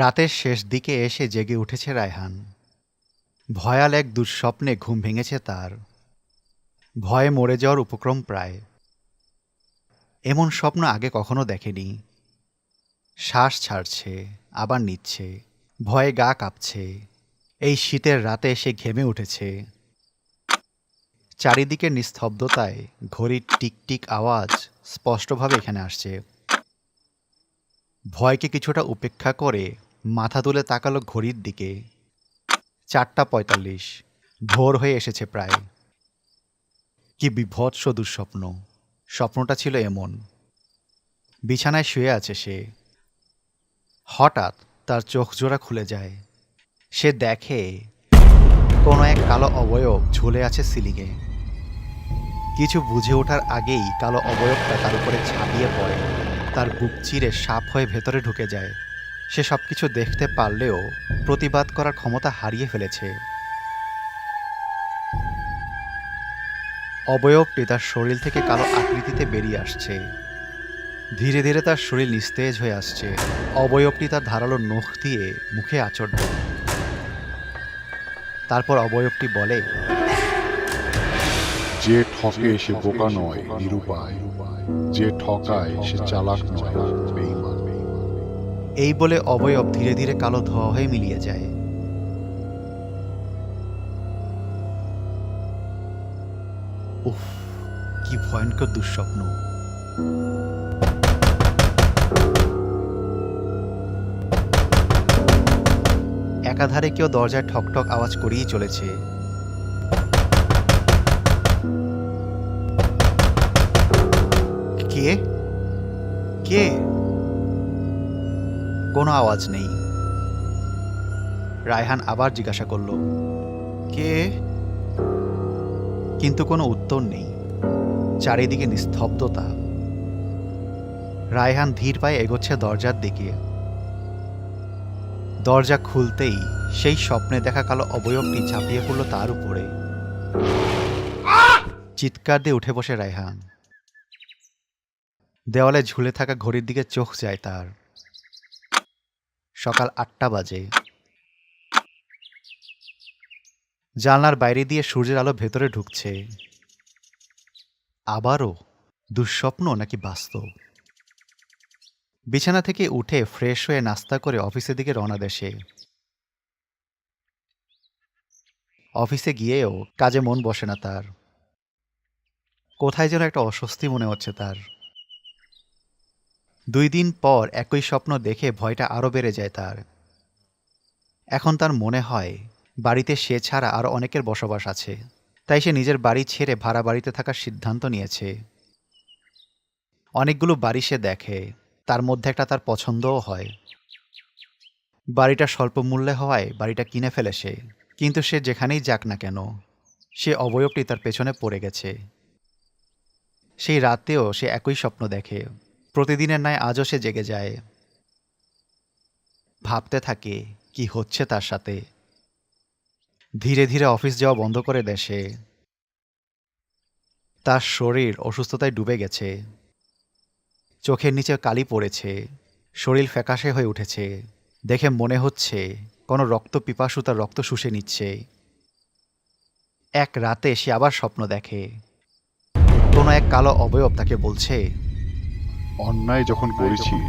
রাতের শেষ দিকে এসে জেগে উঠেছে রায়হান। ভয়াল এক দুঃস্বপ্নে ঘুম ভেঙেছে তার। ভয়ে মরে যাওয়ার উপক্রম প্রায়। এমন স্বপ্ন আগে কখনো দেখেনি। শ্বাস ছাড়ছে, আবার নিচ্ছে, ভয়ে গা কাঁপছে। এই শীতের রাতে সে ঘেমে উঠেছে। চারিদিকের নিস্তব্ধতায় ঘড়ির টিকটিক আওয়াজ স্পষ্টভাবে এখানে আসছে। ভয়কে কিছুটা উপেক্ষা করে মাথা তুলে তাকালো ঘড়ির দিকে। ৪:৪৫। ভোর হয়ে এসেছে প্রায়। কি বিভৎস দুঃস্বপ্ন! স্বপ্নটা ছিল এমন। বিছানায় শুয়ে আছে সে। হঠাৎ তার চোখ জোড়া খুলে যায়। সে দেখে কোনো এক কালো অবয়ব ঝুলে আছে সিলিংয়ে। কিছু বুঝে ওঠার আগেই কালো অবয়বটা তার উপরে ঝাঁপিয়ে পড়ে। তার বুক চিরে সাপ হয়ে ভেতরে ঢুকে যায়। সে সবকিছু দেখতে পারলেও প্রতিবাদ করার ক্ষমতা হারিয়ে ফেলেছে। অবয়বটি তার শরীর থেকে কালো আকৃতিতে বেরিয়ে আসছে। ধীরে ধীরে তার শরীর নিস্তেজ হয়ে আসছে। অবয়বটি তার ধারালো নখ দিয়ে মুখে আঁচড় দেয়। তারপর অবয়বটি বলে, যে ঠকে সে বোকা নয়, নিরুপায়। যে ঠকায় সে চালাক নয়, বেঈমান। এই বলে অবয়ব ধীরে ধীরে কালো ধোঁয়া হয়ে মিলিয়ে যায়। উফ, কি ভয়ঙ্কর দুঃস্বপ্ন! একাধারে কেউ দরজায় ঠকঠক আওয়াজ করেই চলেছে। কে? কে? কোনো আওয়াজ নেই। রায়হান আবার জিজ্ঞাসা করল, কে? কিন্তু কোনো উত্তর নেই। চারিদিকে নিস্তব্ধতা। রায়হান ধীর পায়ে এগোচ্ছে দরজার দিকে। দরজা খুলতেই সেই স্বপ্নে দেখা কালো অবয়বটি ঝাঁপিয়ে পড়ল তার উপরে। চিৎকার দিয়ে উঠে বসে রায়হান। দেওয়ালে ঝুলে থাকা ঘড়ির দিকে চোখ যায় তার। সকাল ৮টা বাজে। জানলার বাইরে দিয়ে সূর্যের আলো ভেতরে ঢুকছে। আবারও দুঃস্বপ্ন নাকি বাস্তব? বিছানা থেকে উঠে ফ্রেশ হয়ে নাস্তা করে অফিসের দিকে রওনা দেয় সে। অফিসে গিয়েও কাজে মন বসে না তার। কোথায় যেন একটা অস্বস্তি মনে হচ্ছে তার। ২ দিন পর একই স্বপ্ন দেখে ভয়টা আরও বেড়ে যায় তার। এখন তার মনে হয় বাড়িতে সে ছাড়া আরও অনেকের বসবাস আছে। তাই সে নিজের বাড়ি ছেড়ে ভাড়া বাড়িতে থাকার সিদ্ধান্ত নিয়েছে। অনেকগুলো বাড়ি সে দেখে, তার মধ্যে একটা তার পছন্দও হয়। বাড়িটা স্বল্প মূল্যে হওয়ায় বাড়িটা কিনে ফেলে সে। কিন্তু সে যেখানেই যাক না কেন, সে অবয়বটি তার পেছনে পড়ে গেছে। সেই রাতেও সে একই স্বপ্ন দেখে। প্রতিদিনের ন্যায় আজও সে জেগে যায়। ভাবতে থাকে কি হচ্ছে তার সাথে। ধীরে ধীরে অফিস যাওয়া বন্ধ করে দেয় সে। তার শরীর অসুস্থতায় ডুবে গেছে। চোখের নিচে কালি পড়েছে। শরীর ফ্যাকাশে হয়ে উঠেছে। দেখে মনে হচ্ছে কোনো রক্ত পিপাসু তার রক্ত শুষে নিচ্ছে। এক রাতে সে আবার স্বপ্ন দেখে। কোনো এক কালো অবয়ব তাকে বলছে, অন্যায় যখন করেছিস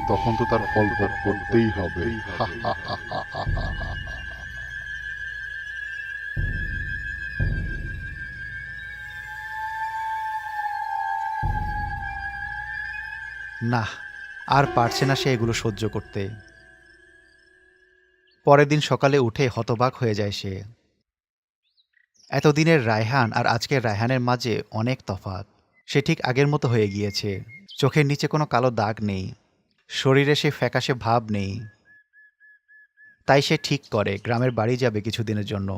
তখন তো তার ফল ভোগ করতেই হবে। না, আর পারছে না সে এগুলো সহ্য করতে। পরের দিন সকালে উঠে হতবাক হয়ে যায় সে। এতদিনের রায়হান আর আজকের রায়হানের মাঝে অনেক তফাৎ। সে ঠিক আগের মতো হয়ে গিয়েছে। চোখের নিচে কোনো কালো দাগ নেই। শরীরে সে ফ্যাকাশে ভাব নেই। তাই সে ঠিক করে গ্রামের বাড়ি যাবে কিছুদিনের জন্য।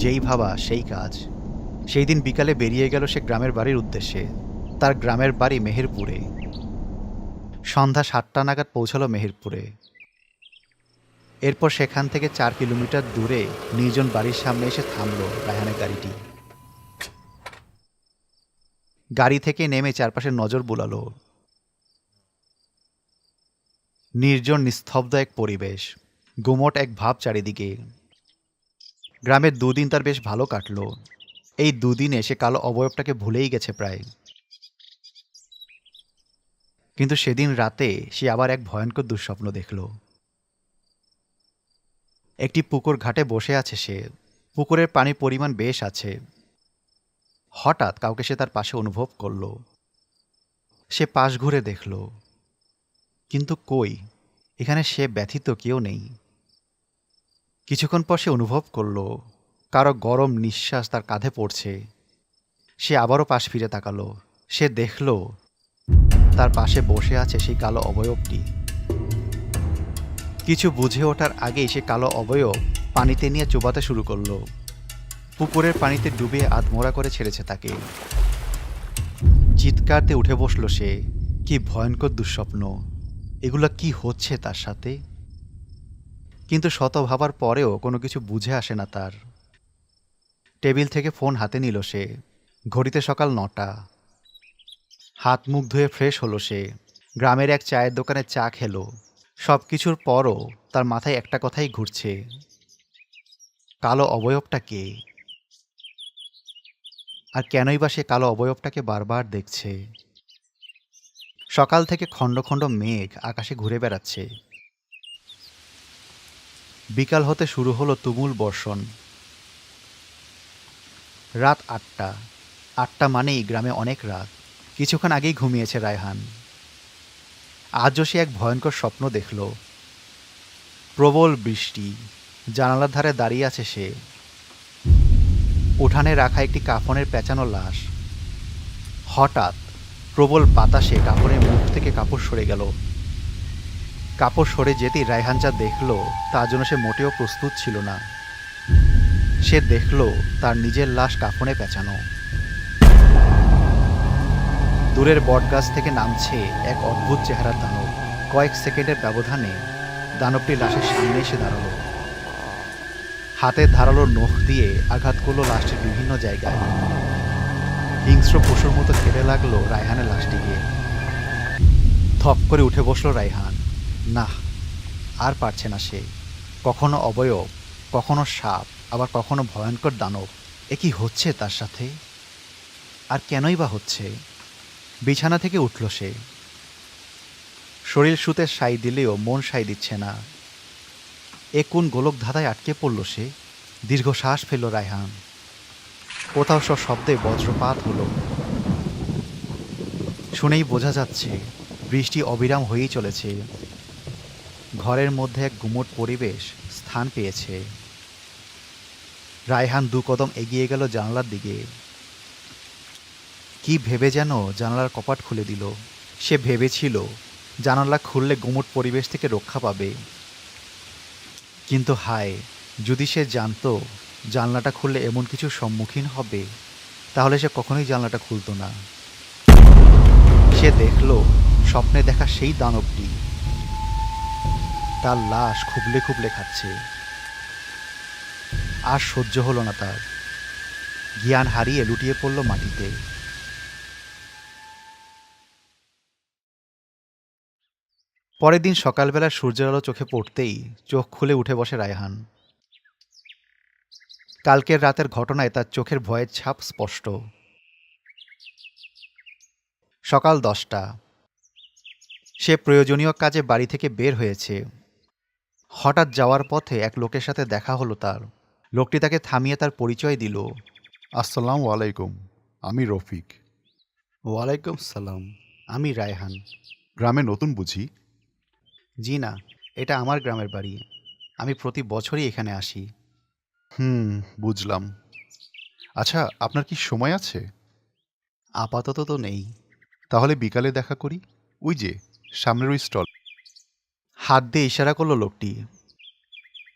যেই ভাবা সেই কাজ। সেই দিন বিকালে বেরিয়ে গেল সে গ্রামের বাড়ির উদ্দেশ্যে। তার গ্রামের বাড়ি মেহেরপুরে। সন্ধ্যা ৭টা নাগাদ পৌঁছালো মেহেরপুরে। এরপর সেখান থেকে ৪ কিলোমিটার দূরে নির্জন বাড়ির সামনে এসে থামল রায়হানের গাড়িটি। গাড়ি থেকে নেমে চারপাশে নজর বুলালো। নির্জন নিস্তব্ধ এক পরিবেশ, গুমট এক ভাব চারিদিকে। গ্রামের দুদিন তার বেশ ভালো কাটলো। এই দুদিনে সে কালো অবয়বটাকে ভুলেই গেছে প্রায়। কিন্তু সেদিন রাতে সে আবার এক ভয়ঙ্কর দুঃস্বপ্ন দেখল। একটি পুকুর ঘাটে বসে আছে সে। পুকুরের পানির পরিমাণ বেশ আছে। হঠাৎ কাউকে সে তার পাশে অনুভব করল। সে পাশ ঘুরে দেখল, কিন্তু কই, এখানে সে ব্যথিত কেউ নেই। কিছুক্ষণ পর সে অনুভব করল কারো গরম নিঃশ্বাস তার কাঁধে পড়ছে। সে আবারও পাশ ফিরে তাকালো। সে দেখল তার পাশে বসে আছে সেই কালো অবয়বটি। কিছু বুঝে ওঠার আগেই সে কালো অবয়ব পানিতে নিয়ে চুবাতে শুরু করলো। পুকুরের পানিতে ডুবিয়ে আধমরা করে ছেড়েছে তাকে। চিৎকার দিয়ে উঠে বসল সে। কি ভয়ঙ্কর দুঃস্বপ্ন! এগুলো কি হচ্ছে তার সাথে? কিন্তু শত ভাবার পরেও কোনো কিছু বুঝে আসে না তার। টেবিল থেকে ফোন হাতে নিল সে। ঘড়িতে সকাল 9টা। হাত মুখ ধুয়ে ফ্রেশ হলো সে। গ্রামের এক চায়ের দোকানে চা খেলো। সব কিছুর পরও তার মাথায় একটা কথাই ঘুরছে, কালো অবয়বটা কে? আর কেনই বা সে কালো অবয়বটাকে বারবার দেখছে? সকাল থেকে খণ্ড খণ্ড মেঘ আকাশে ঘুরে বেড়াচ্ছে। বিকাল হতে শুরু হলো তুমুল বর্ষণ। রাত 8টা। 8টা মানেই গ্রামে অনেক রাত। কিছুক্ষণ আগেই ঘুমিয়েছে রায়হান। আজও সে এক ভয়ঙ্কর স্বপ্ন দেখল। প্রবল বৃষ্টি। জানালার ধারে দাঁড়িয়ে আছে সে। উঠানে রাখা একটি কাফনের পেঁচানো লাশ। হঠাৎ প্রবল বাতাসে কাপড়ের মুখ থেকে কাপড় সরে গেল। কাপড় সরে যেতেই রায়হান যা দেখল তার জন্য সে মোটেও প্রস্তুত ছিল না। সে দেখল তার নিজের লাশ কাফনে পেঁচানো। দূরের বটগাছ থেকে নামছে এক অদ্ভুত চেহারার দানব। কয়েক সেকেন্ডের ব্যবধানে দানবটি লাশের সামনে এসে দাঁড়ালো। হাতের ধারালো নখ দিয়ে আঘাত করলো লাশটির বিভিন্ন জায়গায়। হিংস্র পশুর মতো খেতে লাগলো রায়হানের লাশটিকে। থপ করে উঠে বসলো রায়হান। না, আর পারছে না সে। কখনো অবয়ব, কখনো সাপ, আবার কখনো ভয়ঙ্কর দানব। এ কি হচ্ছে তার সাথে? আর কেনই বা হচ্ছে? বিছানা থেকে উঠল সে। শরীর সুতে সাই দিলেও মন সাই দিচ্ছে না। এ কোন গোলক ধাঁধায় আটকে পড়ল সে? দীর্ঘশ্বাস ফেলল রায়হান। কোথাও শব্দে বজ্রপাত হলো। শুনেই বোঝা যাচ্ছে বৃষ্টি অবিরাম হয়েই চলেছে। ঘরের মধ্যে এক গুমট পরিবেশ স্থান পেয়েছে। রায়হান 2 কদম এগিয়ে গেল জানালার দিকে। কি ভেবে যেন জানালার কপাট খুলে দিল। সে ভেবেছিল জানালা খুললে গুমট পরিবেশ থেকে রক্ষা পাবে। কিন্তু হায়, যদি সে জানতো জানলাটা খুললে এমন কিছু সম্মুখীন হবে, তাহলে সে কখনোই জানলাটা খুলতো না। সে দেখল স্বপ্নে দেখা সেই দানবটি তার লাশ খুবলে খুবলে খাচ্ছে। আর সহ্য হলো না তার। জ্ঞান হারিয়ে লুটিয়ে পড়ল মাটিতে। পরের দিন সকালবেলা সূর্যের আলো চোখে পড়তেই চোখ খুলে উঠে বসে রায়হান। কালকের রাতের ঘটনায় তার চোখের ভয়ের ছাপ স্পষ্ট। সকাল 10টা। সে প্রয়োজনীয় কাজে বাড়ি থেকে বের হয়েছে। হঠাৎ যাওয়ার পথে এক লোকের সাথে দেখা হলো তার। লোকটি তাকে থামিয়ে তার পরিচয় দিল। আসসালামু আলাইকুম, আমি রফিক। ওয়ালাইকুম সালাম, আমি রায়হান। গ্রামে নতুন বুঝি? জি না, এটা আমার গ্রামের বাড়ি। আমি প্রতি বছরই এখানে আসি। বুঝলাম। আচ্ছা, আপনার কি সময় আছে? আপাতত তো নেই। তাহলে বিকালে দেখা করি, ওই যে সামনের ওই স্টল। হাত দিয়ে ইশারা করলো লোকটি।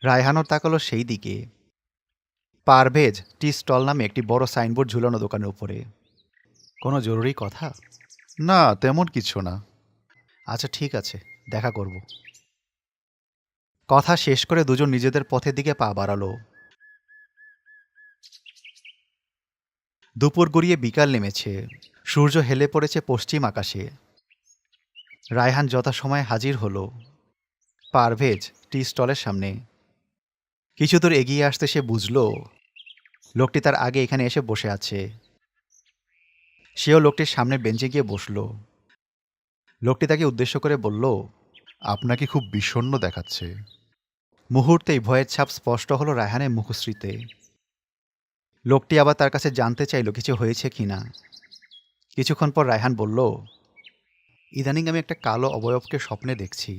রায়হানও তাকালো সেই দিকে। পারভেজ টি স্টল নামে একটি বড় সাইনবোর্ড ঝুলানো দোকানের উপরে। কোনো জরুরি কথা? না, তেমন কিছু না। আচ্ছা ঠিক আছে, দেখা করব। কথা শেষ করে দুজন নিজেদের পথের দিকে পা বাড়ালো। দুপুর গড়িয়ে বিকাল নেমেছে। সূর্য হেলে পড়েছে পশ্চিম আকাশে। রায়হান যথাসময়ে হাজির হলো। পারভেজ টি স্টলের সামনে। কিছু দূর এগিয়ে আসতে সে বুঝল লোকটি তার আগে এখানে এসে বসে আছে। সেও লোকটির সামনে বেঞ্চে গিয়ে বসল। লোকটি তাকে উদ্দেশ্য করে বলল, আপনাকে খুব বিষণ্ণ দেখাচ্ছে। মুহূর্তেই ভয়ের ছাপ স্পষ্ট হলো রায়হানের মুখশ্রীতে। লোকটি আবার তার কাছে জানতে চাইল কিছু হয়েছে কিনা। কিছুক্ষণ পর রায়হান বলল, ইদানিং আমি একটা কালো অবয়বকে স্বপ্নে দেখছি।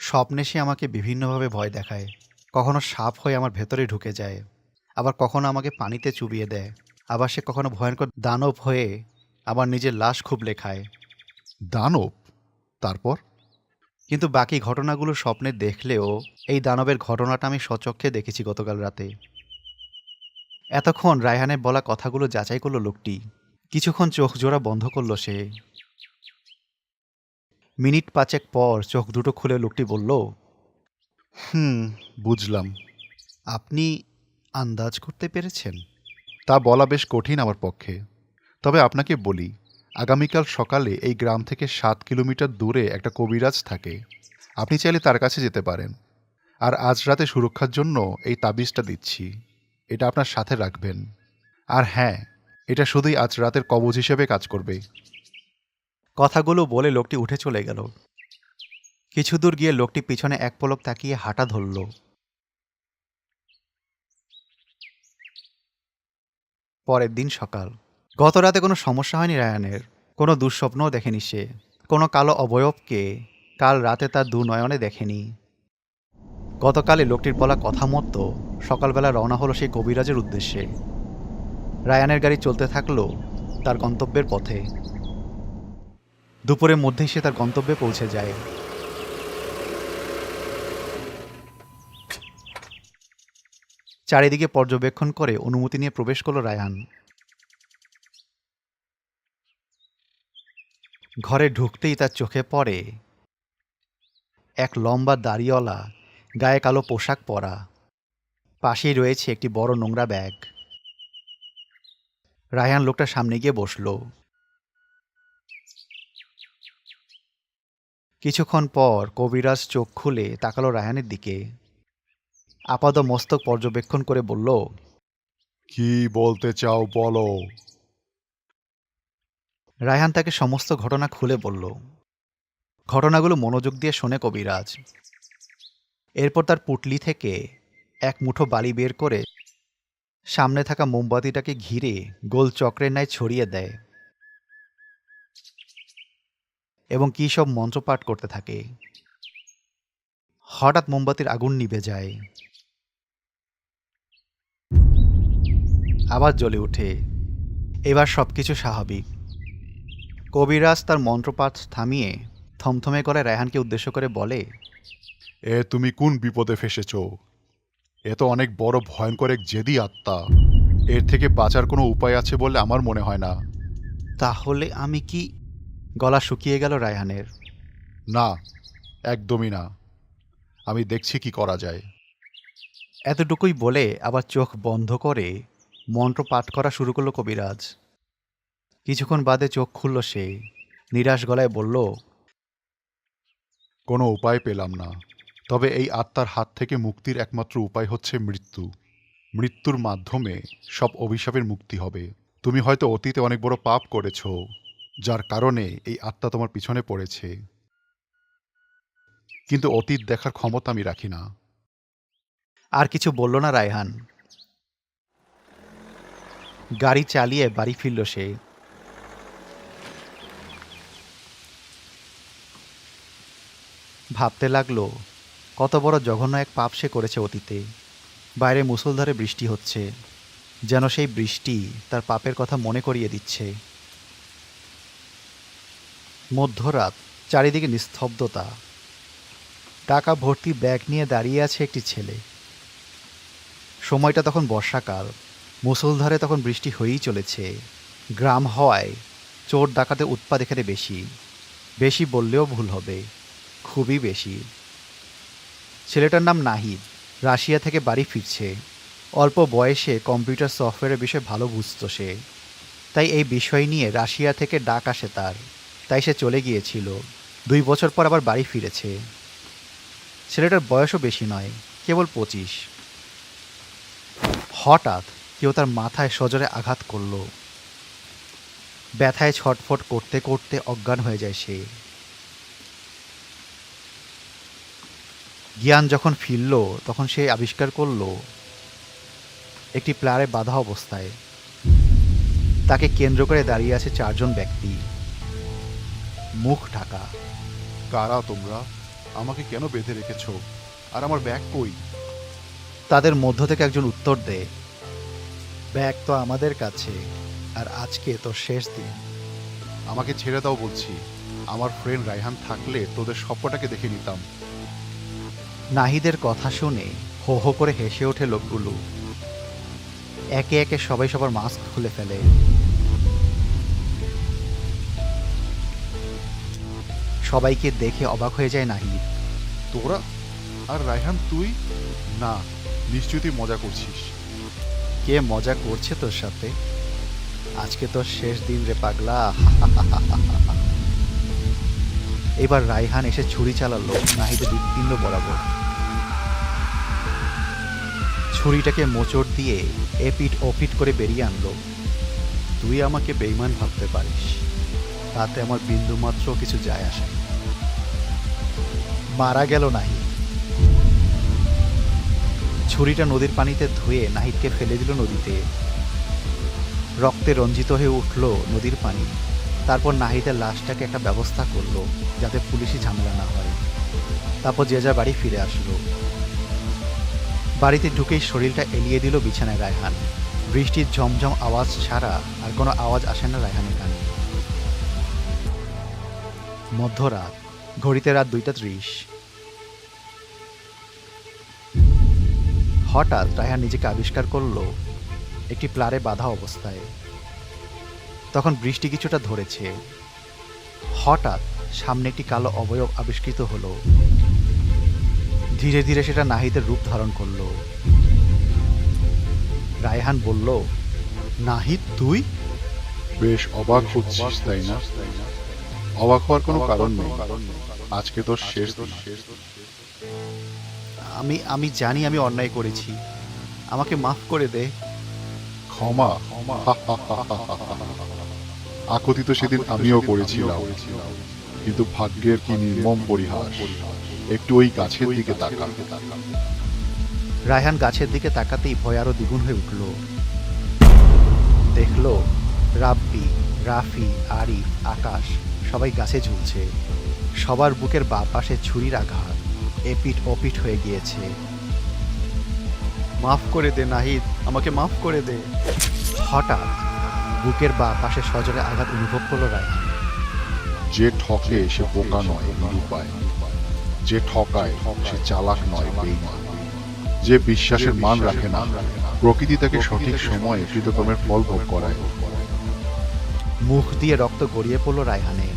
স্বপ্নে সে আমাকে বিভিন্নভাবে ভয় দেখায়। কখনো সাপ হয়ে আমার ভেতরে ঢুকে যায়, আবার কখনো আমাকে পানিতে চুবিয়ে দেয়, আবার সে কখনো ভয়ঙ্কর দানব হয়ে আবার নিজের লাশ খুবলে খায়। দানব? তারপর? কিন্তু বাকি ঘটনাগুলো স্বপ্নে দেখলেও এই দানবের ঘটনাটা আমি স্বচক্ষে দেখেছি গতকাল রাতে। এতক্ষণ রায়হানের বলা কথাগুলো যাচাই করলো লোকটি। কিছুক্ষণ চোখ জোড়া বন্ধ করল সে। মিনিট পাঁচেক পর চোখ দুটো খুলে লোকটি বলল, বুঝলাম। আপনি আন্দাজ করতে পেরেছেন? তা বলা বেশ কঠিন আমার পক্ষে। তবে আপনাকে বলি, আগামীকাল সকালে এই গ্রাম থেকে 7 কিলোমিটার দূরে একটা কবিরাজ থাকে। আপনি চাইলে তার কাছে যেতে পারেন। আর আজ রাতে সুরক্ষার জন্য এই তাবিজটা দিচ্ছি, এটা আপনার সাথে রাখবেন। আর হ্যাঁ, এটা শুধুই আজ রাতের কবজ হিসেবে কাজ করবে। কথাগুলো বলে লোকটি উঠে চলে গেল। কিছু দূর গিয়ে লোকটি পিছনে এক পলক তাকিয়ে হাঁটা ধরল। পরের দিন সকাল। গত রাতে কোনো সমস্যা হয়নি রায়ানের। কোনো দুঃস্বপ্নও দেখেনি সে। কোনো কালো অবয়বকে কাল রাতে তার দু নয়নে দেখেনি। গতকালে লোকটির বলা কথা মতো সকালবেলা রওনা হলো সেই কবিরাজের উদ্দেশ্যে। রায়ানের গাড়ি চলতে থাকলো তার গন্তব্যের পথে। দুপুরের মধ্যেই সে তার গন্তব্যে পৌঁছে যায়। চারিদিকে পর্যবেক্ষণ করে অনুমতি নিয়ে প্রবেশ করল রায়ান। ঘরে ঢুকতেই তার চোখে পড়ে এক লম্বা দাড়িওয়ালা, গায়ে কালো পোশাক পরা। পাশেই রয়েছে একটি বড় নোংরা ব্যাগ। রায়হান লোকটার সামনে গিয়ে বসল। কিছুক্ষণ পর কবিরাজ চোখ খুলে তাকালো রায়হানের দিকে। আপাদ মস্তক পর্যবেক্ষণ করে বলল, কি বলতে চাও বলো। রায়হান তাকে সমস্ত ঘটনা খুলে বলল। ঘটনাগুলো মনোযোগ দিয়ে শোনে কবিরাজ। এরপর তার পুটলি থেকে এক মুঠো বালি বের করে সামনে থাকা মোমবাতিটাকে ঘিরে গোল চক্রের ন্যায় ছড়িয়ে দেয় এবং কী সব মন্ত্রপাঠ করতে থাকে। হঠাৎ মোমবাতির আগুন নিভে যায়, আবার জ্বলে ওঠে। এবার সবকিছু স্বাভাবিক। কবিরাজ তার মন্ত্রপাঠ থামিয়ে থমথমে করে রায়হানকে উদ্দেশ্য করে বলে, তুমি কোন বিপদে ফেসেছ? এ তো অনেক বড় ভয়ঙ্কর এক জেদি আত্মা। এর থেকে বাঁচার কোনো উপায় আছে বলে আমার মনে হয় না। তাহলে আমি কি? গলা শুকিয়ে গেল রায়হানের। না, একদমই না। আমি দেখছি কি করা যায়। এতটুকুই বলে আবার চোখ বন্ধ করে মন্ত্র পাঠ করা শুরু করলো কবিরাজ। কিছুক্ষণ বাদে চোখ খুলল সে। নিরাশ গলায় বলল, কোনো উপায় পেলাম না। তবে এই আত্মার হাত থেকে মুক্তির একমাত্র উপায় হচ্ছে মৃত্যু। মৃত্যুর মাধ্যমে সব অভিশাপের মুক্তি হবে। তুমি হয়তো অতীতে অনেক বড় পাপ করেছ, যার কারণে এই আত্মা তোমার পিছনে পড়েছে। কিন্তু অতীত দেখার ক্ষমতা আমি রাখি না। আর কিছু বলল না রায়হান। গাড়ি চালিয়ে বাড়ি ফিরল সে। ভাবতে লাগলো কত বড় জঘন্য এক পাপ সে করেছে অতীতে। বাইরে মুষলধারে বৃষ্টি হচ্ছে, যেন সেই বৃষ্টি তার পাপের কথা মনে করিয়ে দিচ্ছে। মধ্যরাত, চারিদিকে নিস্তব্ধতা। টাকা ভর্তি ব্যাগ নিয়ে দাঁড়িয়ে আছে একটি ছেলে। সময়টা তখন বর্ষাকাল। মুষলধারে তখন বৃষ্টি হয়েই চলেছে। গ্রাম হওয়ায় চোর ডাকাতের উৎপাত এখানে বেশি। বেশি বললেও ভুল হবে, খুবই বেশি। ছেলেটার নাম নাহিদ। রাশিয়া থেকে বাড়ি ফিরছে। অল্প বয়সে কম্পিউটার সফটওয়্যারের বিষয়ে ভালো বুঝত সে। তাই এই বিষয় নিয়ে রাশিয়া থেকে ডাক আসে তার। তাই সে চলে গিয়েছিল। 2 বছর পর আবার বাড়ি ফিরেছে। ছেলেটার বয়সও বেশি নয়, কেবল 25। হঠাৎ কেউ তার মাথায় সজোরে আঘাত করল। ব্যথায় ছটফট করতে করতে অজ্ঞান হয়ে যায় সে। জ্ঞান যখন ফিরল তখন সে আবিষ্কার করল একটি প্লারে বাঁধা অবস্থায় তাকে কেন্দ্র করে দাঁড়িয়ে আছে 4 জন ব্যক্তি, মুখ ঢাকা। কারা তোমরা? আমাকে কেন বেঁধে রেখেছো? আর আমার ব্যাগ কই? তাদের মধ্য থেকে একজন উত্তর দেয়, ব্যাগ তো আমাদের কাছে, আর আজকে তোর শেষ দিন। আমাকে ছেড়ে দাও বলছি। আমার ফ্রেন্ড রায়হান থাকলে তোদের সবকটাকে দেখে নিতাম। নাহিদের কথা শুনে হো হো করে হেসে ওঠে লোকগুলো। একে একে সবাই সবার মাস্ক খুলে ফেলে। সবাইকে দেখে অবাক হয়ে যায় নাহিদ। তোরা? আর রায়হান তুই? না, নিশ্চয়ই তুই মজা করছিস। কে মজা করছে তোর সাথে? আজকে তোর শেষ দিন রে পাগলা। এবার রায়হান এসে ছুরি চালালো নাহিদের হৃৎপিণ্ড বরাবর। ছুরিটাকে মোচড় দিয়ে এপিট ওপিট করে বেরিয়ে আনলো। তুই আমাকে বেঈমান ভাবতে পারিস, তাতে আমার বিন্দুমাত্র কিছু যায় আসে না। মারা গেল নাহিদ। ছুরিটা নদীর পানিতে ধুয়ে নাহিদকে ফেলে দিল নদীতে। রক্তে রঞ্জিত হয়ে উঠল নদীর পানি। তারপর নাহিদের লাশটাকে একটা ব্যবস্থা করলো যাতে পুলিশি ঝামেলা না হয়। তারপর যে যার বাড়ি ফিরে আসলো। বাড়িতে ঢুকেই শরীরটা এলিয়ে দিল বিছানায় রায়হান। বৃষ্টির ঝমঝম আওয়াজ ছাড়া আর কোনো আওয়াজ আসে না রায়হানের কানে। মধ্যরাত, ঘড়িতে রাত 2:30। হঠাৎ রায়হান নিজেকে আবিষ্কার করলো একটি প্লারে বাঁধা অবস্থায়। তখন বৃষ্টি কিছুটা ধরেছে। হঠাৎ সামনে একটি কালো অবয়ব আবিষ্কৃত হলো। ধীরে ধীরে সেটা নাহিদের রূপ ধারণ করলো। রায়হান বলল, নাহিদ তুই? বেশ অবাক হচ্ছিস তাই না? অবাক হওয়ার কোনো কারণ নেই। আজকে তোর শেষ দিন। আমি জানি আমি অন্যায় করেছি, আমাকে মাফ করে দে। ক্ষমা? আকথিত সেদিন আমিও করেছিলাম, কিন্তু ভাগ্যের কি নির্মম পরিহাস। একটু ওই গাছের দিকে তাকা। রায়হান গাছের দিকে তাকাতেই ভয় আরো দ্বিগুণ হয়ে উঠল। দেখলো রাব্বি, রাফি, আরিফ, আকাশ সবাই গাছে ঝুলছে। সবার বুকের বাঁ পাশে ছুরির আঘাত, এপিট ওপিট হয়ে গিয়েছে। মাফ করে দে নাহিদ, আমাকে মাফ করে দে। হঠাৎ বুকের বাঁ পাশে সজোরে আঘাত অনুভব করলো রায়হান। যে ঠকে সে বোকা নয়, নিরুপায়। যে ঠকায় সে চালাক নয়, বেঈমান। যে বিশ্বাসের মান রাখে না, প্রকৃতি তাকে সঠিক সময়ে কৃতকর্মের ফল ভোগ করায়। মুখ দিয়ে রক্ত গড়িয়ে পড়ল রায়হানের।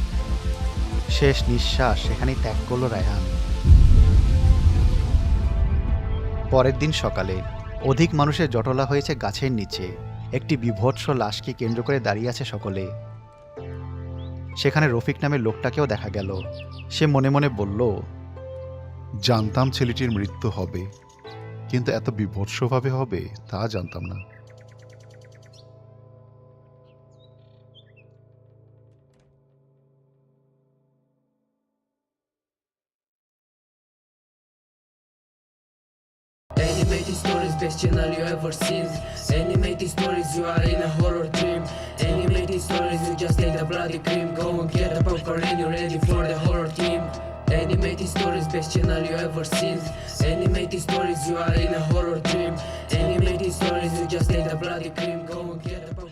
শেষ নিঃশ্বাস সেখানেই ত্যাগ করল রায়হান। পরের দিন সকালে অধিক মানুষের জটলা হয়েছে গাছের নিচে। একটি বিভৎস লাশকে কেন্দ্র করে দাঁড়িয়ে আছে সকলে। সেখানে রফিক নামের লোকটাকেও দেখা গেল। সে মনে মনে বলল, জানতাম ছেলেটির মৃত্যু হবে, কিন্তু এত বিভৎসভাবে হবে তা জানতাম না। Animated stories, best channel you ever seen. Animated stories, you are in a horror dream. Animated stories, you just take the bloody cream. Go and get the popcorn and you're ready for the horror team. Animated stories, best channel you ever seen. Animated stories, you are in a horror dream. Animated stories, you just take the bloody cream. Go and get the popcorn.